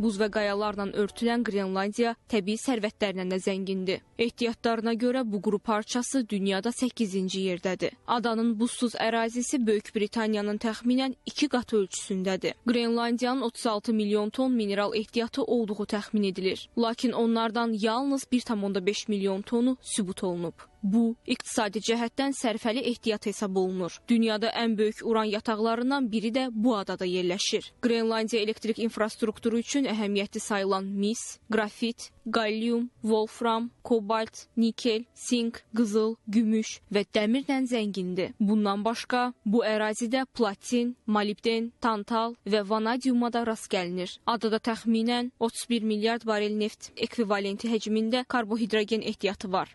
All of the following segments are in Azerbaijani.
Buz və qayalarla örtülən Qrenlandiya təbii sərvətlərlə də zəngindir. Ehtiyatlarına görə bu quru parçası dünyada 8-ci yerdədir. Adanın buzsuz ərazisi Böyük Britaniyanın təxminən 2 qatı ölçüsündədir. Qrenlandiyanın 36 milyon ton mineral ehtiyatı olduğu təxmin edilir. Lakin onlardan yalnız 1,5 milyon tonu sübut olunub. Bu, iqtisadi cəhətdən sərfəli ehtiyat hesab olunur. Dünyada ən böyük uran yataqlarından biri də bu adada yerləşir. Qrenlandiya elektrik infrastrukturu üçün əhəmiyyətli sayılan mis, qrafit, gallium, wolfram, kobalt, nikel, sink, qızıl, gümüş və dəmirlə zəngindir. Bundan başqa, bu ərazidə platin, molibden, tantal və vanadiuma da rast gəlinir. Adada təxminən 31 milyard barel neft ekvivalenti həcmində karbohidrogen ehtiyatı var.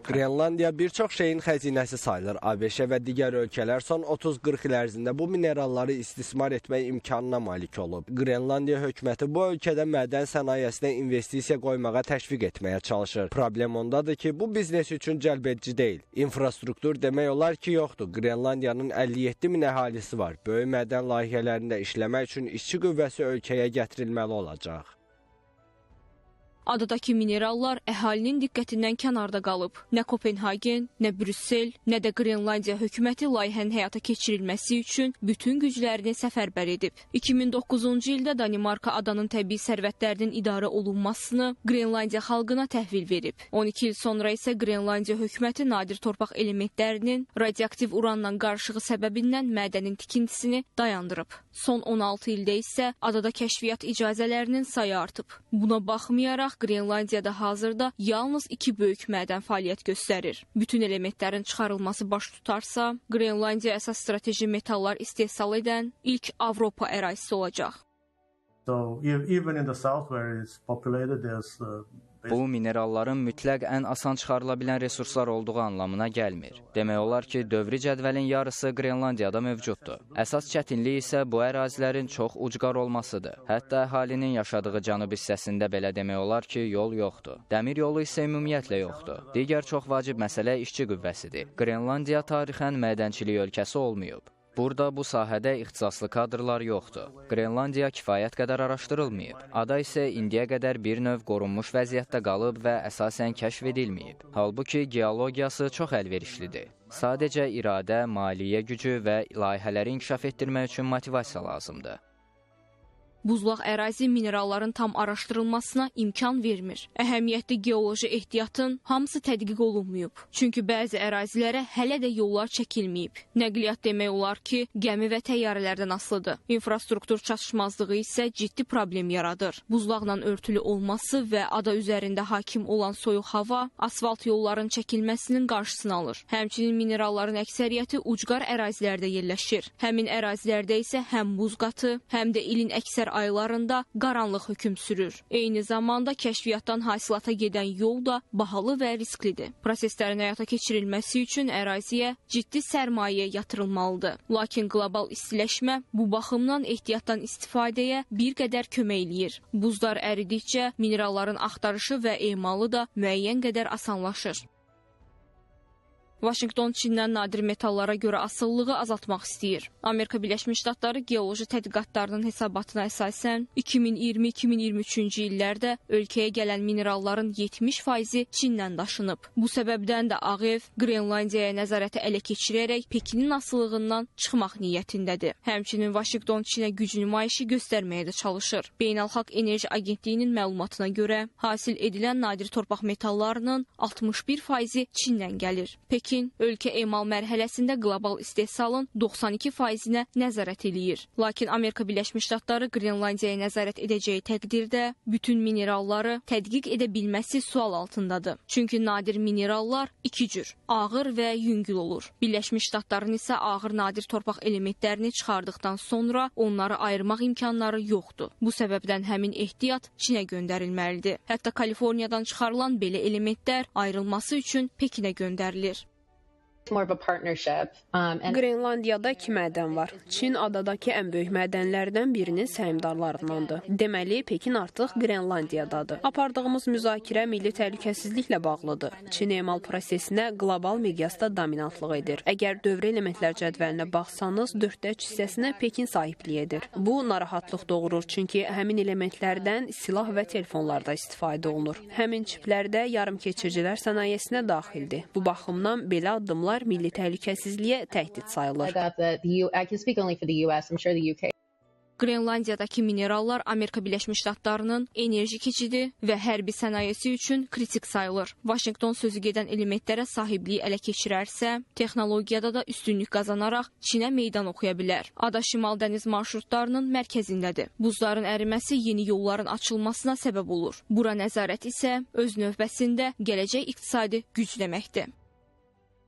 Qrenlandiya bir çox şeyin xəzinəsi sayılır. ABŞ və digər ölkələr son 30-40 il ərzində bu mineralları istismar etmək imkanına malik olub. Qrenlandiya hökuməti bu ölkədə mədən sənayesinə investisiya qoymağa təşviq etməyə çalışır. Problem ondadır ki, bu biznes üçün cəlbedici deyil. İnfrastruktur demək olar ki, yoxdur. Qrenlandiyanın 57 min əhalisi var. Böyük mədən layihələrində işləmək üçün işçi qüvvəsi ölkəyə gətirilməli olacaq. Adadakı minerallar əhalinin diqqətindən kənarda qalıb. Nə Kopenhagen, nə Brüssel, nə də Qrenlandiya hökuməti layihənin həyata keçirilməsi üçün bütün güclərini səfərbər edib. 2009-cu ildə Danimarka adanın təbii sərvətlərinin idarə olunmasını Qrenlandiya xalqına təhvil verib. 12 il sonra isə Qrenlandiya hökuməti nadir torpaq elementlərinin radioaktiv uranla qarışığı səbəbindən mədənin tikintisini dayandırıb. Son 16 ildə isə adada kəşfiyyat icazələrinin sayı artıb. Buna baxmayaraq, Qrenlandiyada hazırda yalnız 2 böyük mədən fəaliyyət göstərir. Bütün elementlərin çıxarılması baş tutarsa, Qrenlandiya əsas strateji metallar istehsal edən ilk Avropa ərazisi olacaq. Bu, mineralların mütləq ən asan çıxarıla bilən resurslar olduğu anlamına gəlmir. Demək olar ki, dövrü cədvəlin yarısı Qrenlandiyada mövcuddur. Əsas çətinlik isə bu ərazilərin çox ucqar olmasıdır. Hətta əhalinin yaşadığı cənub hissəsində belə demək olar ki, yol yoxdur. Dəmir yolu isə ümumiyyətlə yoxdur. Digər çox vacib məsələ işçi qüvvəsidir. Qrenlandiya tarixən mədənçilik ölkəsi olmayıb. Burada bu sahədə ixtisaslı kadrlar yoxdur. Qrenlandiya kifayət qədər araşdırılmayıb. Ada isə indiyə qədər bir növ qorunmuş vəziyyətdə qalıb və əsasən kəşf edilməyib. Halbuki geologiyası çox əlverişlidir. Sadəcə iradə, maliyyə gücü və layihələri inkişaf etdirmək üçün motivasiya lazımdır. Buzlaq ərazi mineralların tam araşdırılmasına imkan vermir. Əhəmiyyətli geoloji ehtiyatın hamısı tədqiq olunmayıb. Çünki bəzi ərazilərə hələ də yollar çəkilməyib. Nəqliyyat demək olar ki, gəmi və təyyarələrdən asılıdır. İnfrastruktur çatışmazlığı isə ciddi problem yaradır. Buzlaqla örtülü olması və ada üzərində hakim olan soyuq hava asfalt yolların çəkilməsinin qarşısını alır. Həmçinin mineralların əksəriyyəti ucqar ərazilərdə yerləşir. Həmin ərazilərdə isə həm buz qatı, həm də ilin əksər aylarında qaranlıq hökm sürür. Eyni zamanda kəşfiyyatdan hasilata gedən yol da bahalı və risklidir. Proseslərin həyata keçirilməsi üçün əraziyə ciddi sərmayə yatırılmalıdır. Lakin qlobal istiləşmə bu baxımdan ehtiyatdan istifadəyə bir qədər kömək eləyir. Buzlar əridikcə mineralların axtarışı və emalı da müəyyən qədər asanlaşır. Vaşinqton Çindən nadir metallara görə asılılığı azaltmaq istəyir. Amerika Birləşmiş Ştatları geoloji tədqiqatlarının hesabatına əsasən 2020-2023-cü illərdə ölkəyə gələn mineralların 70%-i Çindən daşınıb. Bu səbəbdən də Ağ Ev Qrenlandiyaya nəzarəti ələ keçirərək Pekinin asılılığından çıxmaq niyyətindədir. Həmçinin Vaşinqton Çinə güc nümayişi göstərməyə də çalışır. Beynəlxalq Enerji Agentliyinin məlumatına görə hasil edilən nadir torpaq metallarının 61%-i Çindən gəlir. Pekin ölkə emal mərhələsində qlobal istehsalın 92%-nə nəzarət eləyir. Lakin Amerika Birləşmiş Ştatları Qrenlandiyaya nəzarət edəcəyi təqdirdə bütün mineralları tədqiq edə bilməsi sual altındadır. Çünki nadir minerallar iki cür, ağır və yüngül olur. Birləşmiş Ştatların isə ağır nadir torpaq elementlərini çıxardıqdan sonra onları ayırmaq imkanları yoxdur. Bu səbəbdən həmin ehtiyat Çinə göndərilməlidir. Hətta Kaliforniyadan çıxarılan belə elementlər ayrılması üçün Pekinə göndərilir. Qrenlandiyada 2 mədən var. Çin adadakı ən böyük mədənlərdən birinin səhmdarlarındandır. Deməli, Pekin artıq Qrenlandiyadadır. Apardığımız müzakirə milli təhlükəsizliklə bağlıdır. Çin emal prosesinə qlobal miqyasda dominantlıq edir. Əgər dövr elementlər cədvəlinə baxsanız, 4/3 hissəsinə Pekin sahiblik edir. Bu narahatlıq doğurur, çünki həmin elementlərdən silah və telefonlarda istifadə olunur. Həmin çiplərdə yarımkeçircilər sənayesinə daxildir. Bu baxımdan belə addımlar milli təhlükəsizliyə təhdid sayılır. Qrenlandiyadakı minerallar Amerika Birləşmiş Ştatlarının enerji keçidi və hərbi sənayesi üçün kritik sayılır. Vaşinqton sözü gedən elementlərə sahibliyi ələ keçirərsə, texnologiyada da üstünlük qazanaraq Çinə meydan oxuya bilər. Ada şimal dəniz marşrutlarının mərkəzindədir. Buzların əriməsi yeni yolların açılmasına səbəb olur. Bura nəzarət isə öz növbəsində gələcək iqtisadi güc deməkdir.